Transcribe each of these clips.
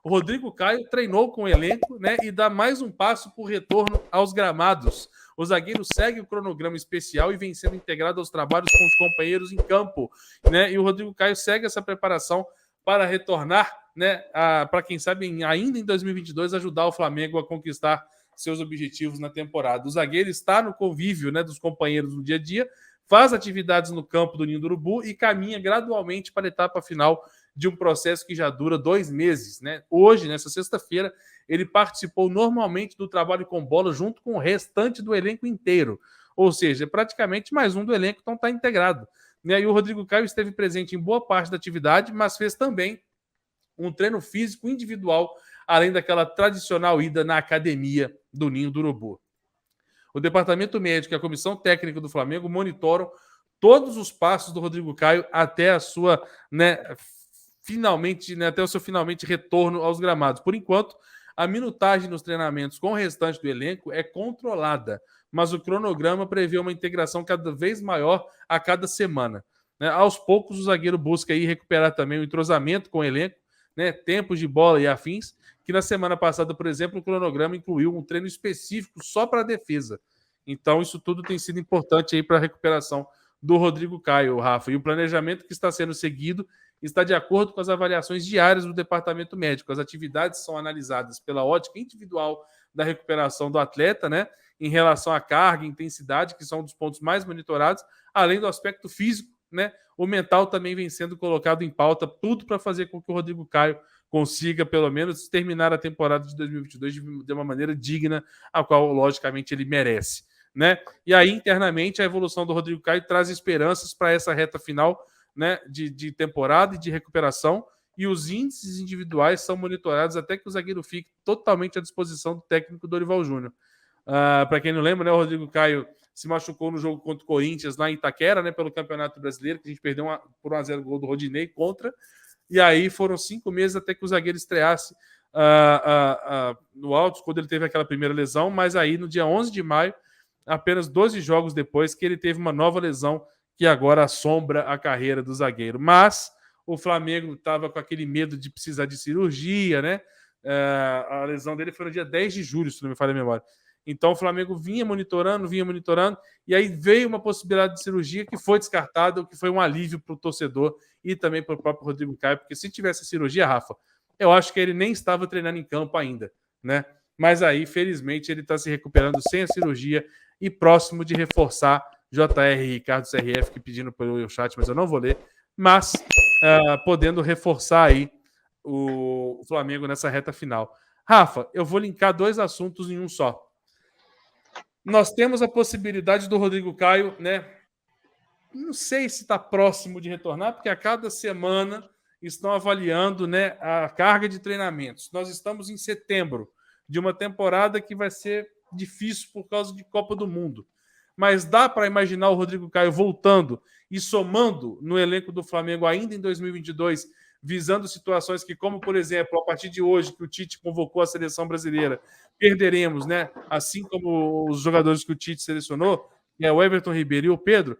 o Rodrigo Caio treinou com o elenco, né, e dá mais um passo para o retorno aos gramados. O zagueiro segue o cronograma especial e vem sendo integrado aos trabalhos com os companheiros em campo, né? E o Rodrigo Caio segue essa preparação para retornar, né, para quem sabe ainda em 2022 ajudar o Flamengo a conquistar seus objetivos na temporada. O zagueiro está no convívio, né, dos companheiros no dia a dia, faz atividades no campo do Ninho do Urubu e caminha gradualmente para a etapa final de um processo que já dura 2 meses, né? Hoje, nessa sexta-feira, ele participou normalmente do trabalho com bola junto com o restante do elenco inteiro. Ou seja, praticamente mais um do elenco então está integrado. E o Rodrigo Caio esteve presente em boa parte da atividade, mas fez também um treino físico individual, além daquela tradicional ida na academia do Ninho do Urubu. O departamento médico e a comissão técnica do Flamengo monitoram todos os passos do Rodrigo Caio até a sua, né, finalmente, né, até o seu finalmente retorno aos gramados. Por enquanto, a minutagem nos treinamentos com o restante do elenco é controlada, mas o cronograma prevê uma integração cada vez maior a cada semana. Né? Aos poucos, o zagueiro busca aí recuperar também o entrosamento com o elenco, né, tempos de bola e afins, que na semana passada, por exemplo, o cronograma incluiu um treino específico só para a defesa. Então, isso tudo tem sido importante aí para a recuperação do Rodrigo Caio, Rafa. E o planejamento que está sendo seguido está de acordo com as avaliações diárias do departamento médico. As atividades são analisadas pela ótica individual da recuperação do atleta, né, em relação à carga e intensidade, que são dos pontos mais monitorados, além do aspecto físico, né, o mental também vem sendo colocado em pauta, tudo para fazer com que o Rodrigo Caio consiga, pelo menos, terminar a temporada de 2022 de uma maneira digna, a qual, logicamente, ele merece. Né? E aí, internamente, a evolução do Rodrigo Caio traz esperanças para essa reta final, né, de temporada e de recuperação, e os índices individuais são monitorados até que o zagueiro fique totalmente à disposição do técnico Dorival Júnior. Para quem não lembra, né, o Rodrigo Caio se machucou no jogo contra o Corinthians lá em Itaquera, né, pelo Campeonato Brasileiro, que a gente perdeu por 1-0 o gol do Rodinei contra, e aí foram 5 meses até que o zagueiro estreasse no Altos, quando ele teve aquela primeira lesão, mas aí no dia 11 de maio, apenas 12 jogos depois, que ele teve uma nova lesão que agora assombra a carreira do zagueiro. Mas o Flamengo estava com aquele medo de precisar de cirurgia, né? A lesão dele foi no dia 10 de julho, se não me falha a memória. Então o Flamengo vinha monitorando, e aí veio uma possibilidade de cirurgia que foi descartada, o que foi um alívio para o torcedor e também para o próprio Rodrigo Caio, porque se tivesse a cirurgia, Rafa, eu acho que ele nem estava treinando em campo ainda, né? Mas aí, felizmente, ele está se recuperando sem a cirurgia e próximo de reforçar JR Ricardo CRF, que pedindo pelo chat, mas eu não vou ler, mas podendo reforçar aí o Flamengo nessa reta final. Rafa, eu vou linkar 2 assuntos em um só. Nós temos a possibilidade do Rodrigo Caio, né? Não sei se está próximo de retornar, porque a cada semana estão avaliando, né, a carga de treinamentos. Nós estamos em setembro de uma temporada que vai ser difícil por causa de Copa do Mundo. Mas dá para imaginar o Rodrigo Caio voltando e somando no elenco do Flamengo ainda em 2022, visando situações que, como, por exemplo, a partir de hoje, que o Tite convocou a seleção brasileira, perderemos, né? Assim como os jogadores que o Tite selecionou, o Everton Ribeiro e o Pedro,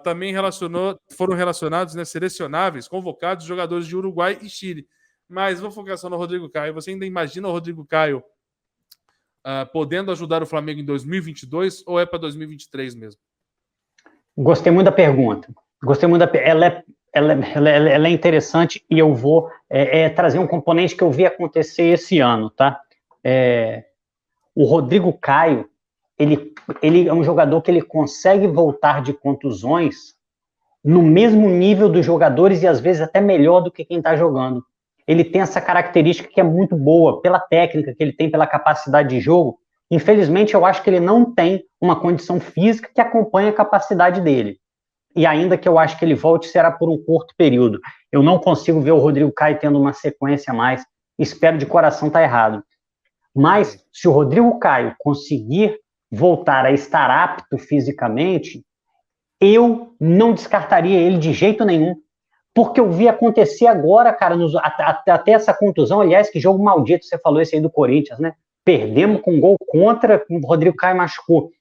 também foram relacionados, né, selecionáveis, convocados, jogadores de Uruguai e Chile. Mas vou focar só no Rodrigo Caio. Você ainda imagina o Rodrigo Caio podendo ajudar o Flamengo em 2022 ou é para 2023 mesmo? Gostei muito da pergunta. Ela é interessante e eu vou trazer um componente que eu vi acontecer esse ano, tá? O Rodrigo Caio, ele é um jogador que ele consegue voltar de contusões no mesmo nível dos jogadores e às vezes até melhor do que quem está jogando. Ele tem essa característica que é muito boa, pela técnica que ele tem, pela capacidade de jogo. Infelizmente, eu acho que ele não tem uma condição física que acompanhe a capacidade dele. E ainda que eu acho que ele volte, será por um curto período. Eu não consigo ver o Rodrigo Caio tendo uma sequência a mais. Espero de coração estar errado. Mas, se o Rodrigo Caio conseguir voltar a estar apto fisicamente, eu não descartaria ele de jeito nenhum. Porque eu vi acontecer agora, cara, até essa contusão. Aliás, que jogo maldito, você falou esse aí do Corinthians, né? Perdemos com um gol contra, o Rodrigo Caio machucou.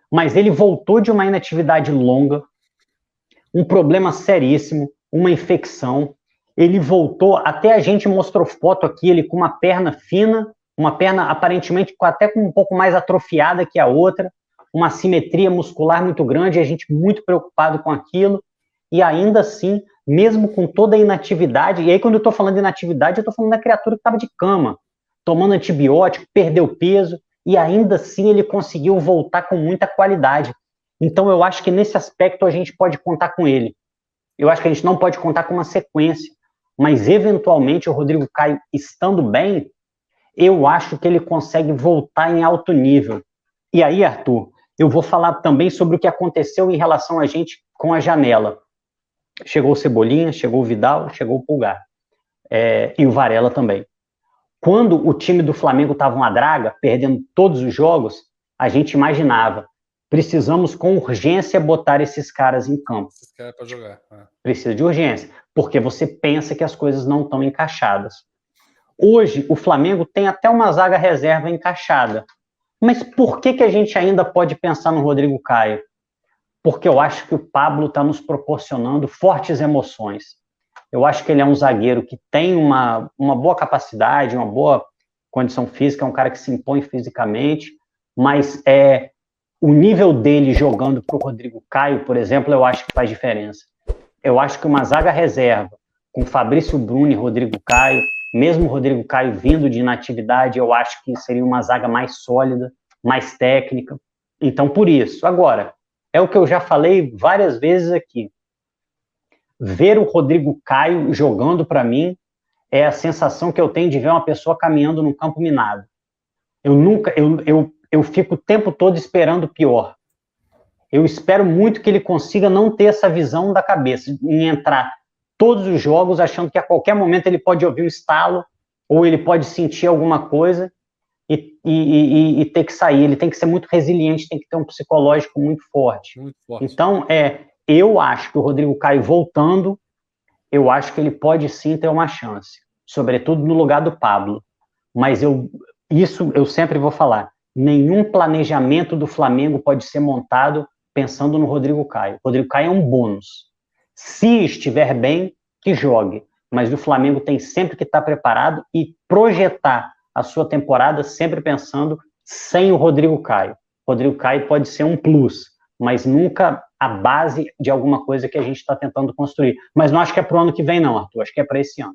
Mas ele voltou de uma inatividade longa, um problema seríssimo, uma infecção. ele voltou, até a gente mostrou foto aqui, ele com uma perna fina, uma perna aparentemente até com um pouco mais atrofiada que a outra, uma simetria muscular muito grande, a gente muito preocupado com aquilo, e ainda assim, mesmo com toda a inatividade, e aí quando eu estou falando de inatividade, eu estou falando da criatura que estava de cama, tomando antibiótico, perdeu peso, e ainda assim ele conseguiu voltar com muita qualidade. Então eu acho que nesse aspecto a gente pode contar com ele. Eu acho que a gente não pode contar com uma sequência, mas eventualmente o Rodrigo Caio estando bem, eu acho que ele consegue voltar em alto nível. E aí, Arthur, eu vou falar também sobre o que aconteceu em relação a gente com a janela. Chegou o Cebolinha, chegou o Vidal, chegou o Pulgar. E o Varela também. Quando o time do Flamengo estava uma draga, perdendo todos os jogos, a gente imaginava, precisamos com urgência botar esses caras em campo. Esses caras para jogar. Precisa de urgência, porque você pensa que as coisas não estão encaixadas. Hoje, o Flamengo tem até uma zaga reserva encaixada. Mas por que a gente ainda pode pensar no Rodrigo Caio? Porque eu acho que o Pablo está nos proporcionando fortes emoções. Eu acho que ele é um zagueiro que tem uma boa capacidade, uma boa condição física, é um cara que se impõe fisicamente, mas o nível dele jogando para o Rodrigo Caio, por exemplo, eu acho que faz diferença. Eu acho que uma zaga reserva, com Fabrício Bruno e Rodrigo Caio, mesmo o Rodrigo Caio vindo de inatividade, eu acho que seria uma zaga mais sólida, mais técnica. Então, por isso. Agora, é o que eu já falei várias vezes aqui. Ver o Rodrigo Caio jogando, para mim, é a sensação que eu tenho de ver uma pessoa caminhando num campo minado. Eu fico o tempo todo esperando o pior. Eu espero muito que ele consiga não ter essa visão da cabeça, em entrar todos os jogos achando que a qualquer momento ele pode ouvir um estalo, ou ele pode sentir alguma coisa e ter que sair. Ele tem que ser muito resiliente, tem que ter um psicológico muito forte. Muito forte. Então, eu acho que o Rodrigo Caio voltando, eu acho que ele pode sim ter uma chance, sobretudo no lugar do Pablo. Mas isso eu sempre vou falar, nenhum planejamento do Flamengo pode ser montado pensando no Rodrigo Caio. O Rodrigo Caio é um bônus. Se estiver bem, que jogue. Mas o Flamengo tem sempre que estar preparado e projetar a sua temporada sempre pensando sem o Rodrigo Caio. O Rodrigo Caio pode ser um plus, mas nunca a base de alguma coisa que a gente está tentando construir. Mas não acho que é para o ano que vem, não, Arthur. Acho que é para esse ano.